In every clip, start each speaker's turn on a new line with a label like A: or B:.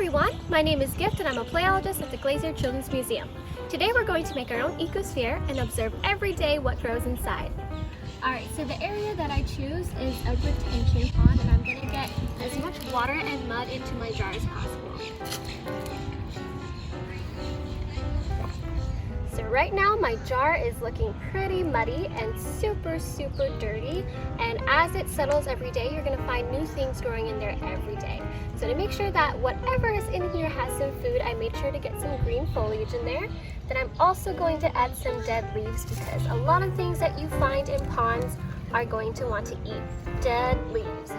A: everyone, my name is Gift and I'm a playologist at the Glacier Children's Museum. Today we're going to make our own ecosphere and observe every day what grows inside. Alright, so the area that I choose is a retention pond and I'm going to get as much water and mud into my jar as possible. So right now my jar is looking pretty muddy and super dirty, and as it settles every day you're going to find new things growing in there every day. So to make sure that whatever is in here has some food, I made sure to get some green foliage in there. Then I'm also going to add some dead leaves because a lot of things that you find in ponds are going to want to eat dead leaves.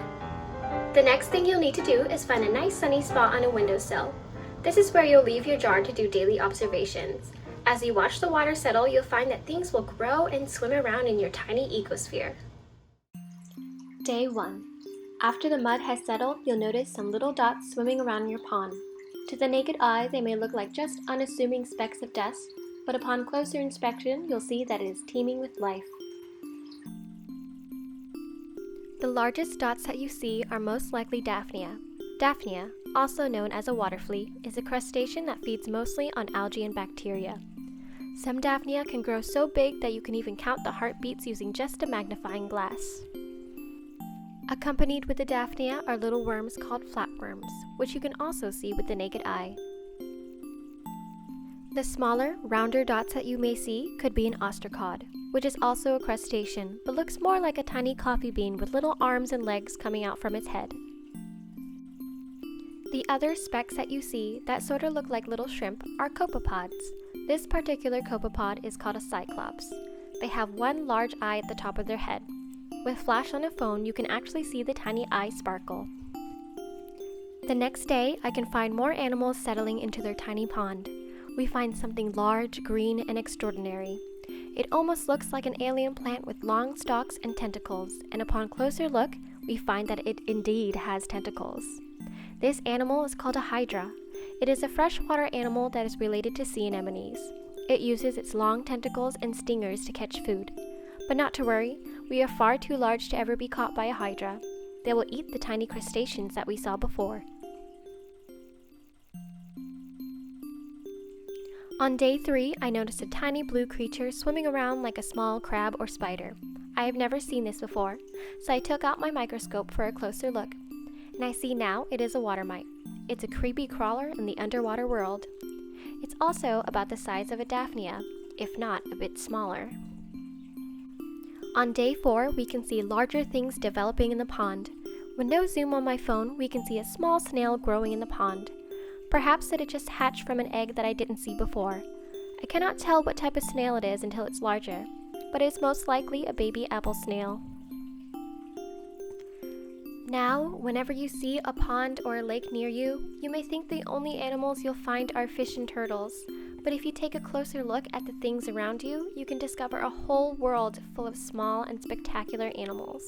A: The next thing you'll need to do is find a nice sunny spot on a windowsill. This is where you'll leave your jar to do daily observations. As you watch the water settle, you'll find that things will grow and swim around in your tiny ecosphere. Day 1. After the mud has settled, you'll notice some little dots swimming around your pond. To the naked eye, they may look like just unassuming specks of dust, but upon closer inspection, you'll see that it is teeming with life. The largest dots that you see are most likely Daphnia. Daphnia, also known as a water flea, is a crustacean that feeds mostly on algae and bacteria. Some Daphnia can grow so big that you can even count the heartbeats using just a magnifying glass. Accompanied with the Daphnia are little worms called flatworms, which you can also see with the naked eye. The smaller, rounder dots that you may see could be an ostracod, which is also a crustacean, but looks more like a tiny coffee bean with little arms and legs coming out from its head. The other specks that you see that sort of look like little shrimp are copepods. This particular copepod is called a Cyclops. They have one large eye at the top of their head. With flash on a phone, you can actually see the tiny eye sparkle. The next day, I can find more animals settling into their tiny pond. We find something large, green, and extraordinary. It almost looks like an alien plant with long stalks and tentacles, and upon closer look, we find that it indeed has tentacles. This animal is called a Hydra. It is a freshwater animal that is related to sea anemones. It uses its long tentacles and stingers to catch food. But not to worry, we are far too large to ever be caught by a Hydra. They will eat the tiny crustaceans that we saw before. On day 3, I noticed a tiny blue creature swimming around like a small crab or spider. I have never seen this before, so I took out my microscope for a closer look. And I see now it is a water mite. It's a creepy crawler in the underwater world. It's also about the size of a Daphnia, if not a bit smaller. On day 4, we can see larger things developing in the pond. With no zoom on my phone, we can see a small snail growing in the pond. Perhaps it had just hatched from an egg that I didn't see before. I cannot tell what type of snail it is until it's larger, but it's most likely a baby apple snail. Now, whenever you see a pond or a lake near you, you may think the only animals you'll find are fish and turtles. But if you take a closer look at the things around you, you can discover a whole world full of small and spectacular animals.